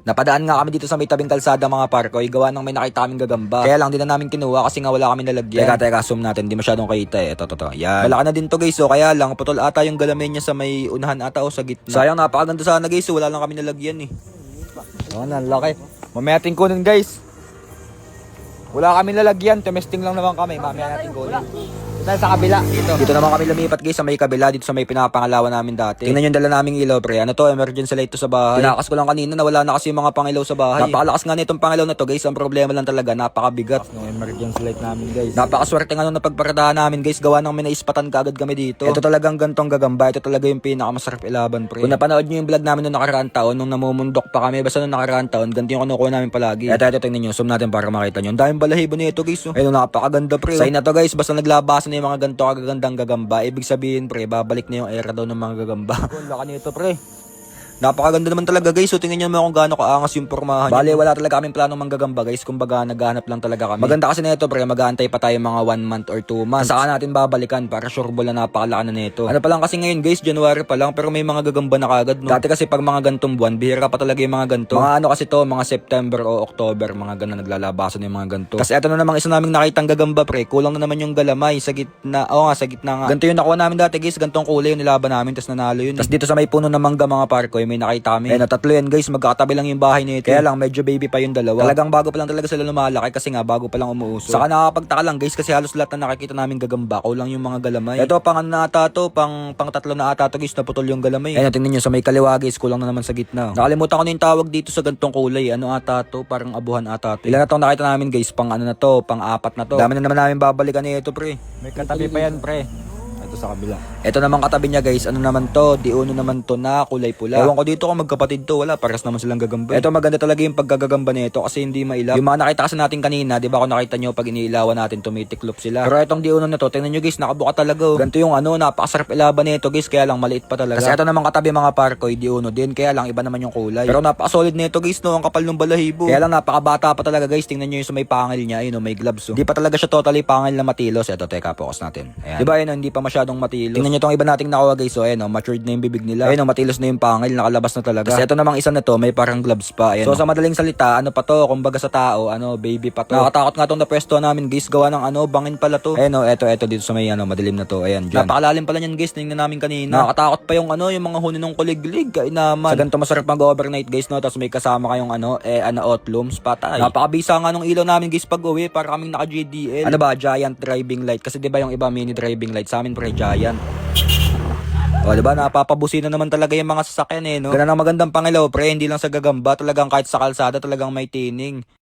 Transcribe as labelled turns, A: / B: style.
A: Napadaan nga kami dito sa may tabing kalsada mga parkoy, gawa ng may nakita kaming gagamba. Kaya lang din na namin kinuha kasi nga wala kami nalagyan. Teka, zoom natin, di masyadong kita eh. Ito. Yan. Malaki na din to guys, so kaya lang putol ata yung galamin niya sa may unahan ata o sa gitna. Sayang, napakaganda sana guys, so wala lang kami nalagyan eh. Oh, laki. Mamaya natin kunin guys. Wala kami nalagyan, tumesting lang naman kami. Mamaya natin kunin. Tayo sa kabila dito naman kami lumipat guys sa may kabila dito sa may pinapangalawan namin dati. Tingnan yung dala naming ilaw pre. Ano to, emergency light to sa bahay. Tinakas ko lang kanina na wala na kasi yung mga pangilaw sa bahay. Napakalakas nga nitong pangilaw na to guys. Ang problema lang talaga napakabigat ng emergency light namin guys. Napakaswerte nga nung napagparadahan namin guys, gawa ng may naispatan kaagad kami dito. Ito talagang gantong gagamba. Ito talaga yung pinakamasarap ilaban pre. Kung napanood nyo yung vlog namin nung nakaraang taon, nung namumundok pa kami, basta nung nakaraang taon, ganito yung kinukuha namin palagi. Ito tingnan nyo, zoom natin para makita nyo. Ang daming balahibo nito guys. Ayun, napakaganda pre. Sign na to guys, basta naglabasan na yung mga ganito kagagandang gagamba, ibig sabihin pre, babalik na yung era daw ng mga gagamba. Laka nito pre. Napakaganda naman talaga guys. So tingnan nyo naman kung gaano kaangas yung pormahan. Bale, wala talaga kaming planong manggagamba guys. Kumbaga naghahanap lang talaga kami. Maganda kasi nito pre, mag-aantay pa tayo mga 1 month or 2 months. Saka natin babalikan para sure ball na napakalaki na nito. Ano pa lang kasi ngayon guys, January pa lang, pero may mga gagamba na kagad no. Dati kasi pag mga gantong buwan, bihira pa talaga yung mga ganto. Mga ano kasi to, mga September o October, mga ganun naglalabasan yung mga ganto. Kasi eto na namang isa naming nakitang gagamba pre, kulang na naman yung galamay sa gitna. Oo nga, sa gitna nga. Ganto yung nakuha namin dati guys, gantong kulay yung nilaban namin, tas nanalo yun. Tas dito sa may puno ng mangga mga parkoy, may nakita kami. Tatlo yan guys, magkakatabi lang yung bahay nito. Kaya lang medyo baby pa yung dalawa. Talagang bago pa lang talaga sila lumalaki kasi nga bago pa lang umuuso. Saka nakakapagtaka lang guys kasi halos lahat na nakikita namin gagamba, kulang yung mga galamay. Ito pang ano na ata to, pang tatlo na ata to guys, naputol yung galamay. Ayun, tingnan nyo sa may kaliwa guys, kulang na naman sa gitna. Nakalimutan ko na yung tawag dito sa gantong kulay. Ano ata to? Parang abuhan ata to. Ilan na tong nakita namin guys, pang ano na to, pang 4 na to. Dami na naman namin babalikan nito pre. May katabi pa yan pre. Ito sa kabila. Ito naman katabi niya guys, ano naman to, diuno naman to na kulay pula. Ewan ko dito kung magkapatid to, wala, paras naman silang gagamba. Ito maganda talaga yung paggagagamba nito kasi hindi mailaw. Yung mga nakita kasi natin kanina, di ba kung nakita nyo pag iniilawan natin tumitiklop sila. Pero itong diuno na to, tingnan nyo guys, nakabuka talaga oh. Ganito yung ano, napakasarap ilaban nito guys, kaya lang maliit pa talaga. Kasi ito naman katabi mga parkoy, diuno din, kaya lang iba naman yung kulay. Pero napakasolid nito guys no, ang kapal ng balahibo. Kaya lang napakabata pa talaga guys, tingnan nyo yung sa may pangil niya, ayun oh, may gloves oh. Hindi pa talaga siya totally pangil na matilos. Ito, teka, focus natin. Ayan. Di ba yun, hindi pa masyadong matilos. Tingnan nyo itong iba nating nakuha guys, so ayun oh, matured na yung bibig nila. Ayun oh, matilos na yung pangil, nakalabas na talaga. Kasi ito namang isa na to, may parang gloves pa. Ayan, so sa madaling salita, ano pa to, kumbaga sa tao, ano, baby pa to. Nakatakot nga tong napwesto namin guys, gawa ng ano, bangin pala to. Ayun oh, eto dito sa may ano, madilim na to. Ayan, dyan. Napakalalim pala niyan guys, tingnan namin kanina. Nakakatakot pa yung ano, yung mga huni ng kuliglig, kaya naman. Sa ganito masarap mag-overnight guys no, tapos may kasama kayong ano, outlooms, patay. Napakabisa nga nung ilaw namin guys pag uwi, para kaming naka JDL. Ano ba, giant driving light, kasi di ba yung iba mini driving light, sa amin pre giant. O diba, napapabusina naman talaga yung mga sasakyan eh no. Ganun ang magandang pangilaw pre, hindi lang sa gagamba, talagang kahit sa kalsada talagang may tining.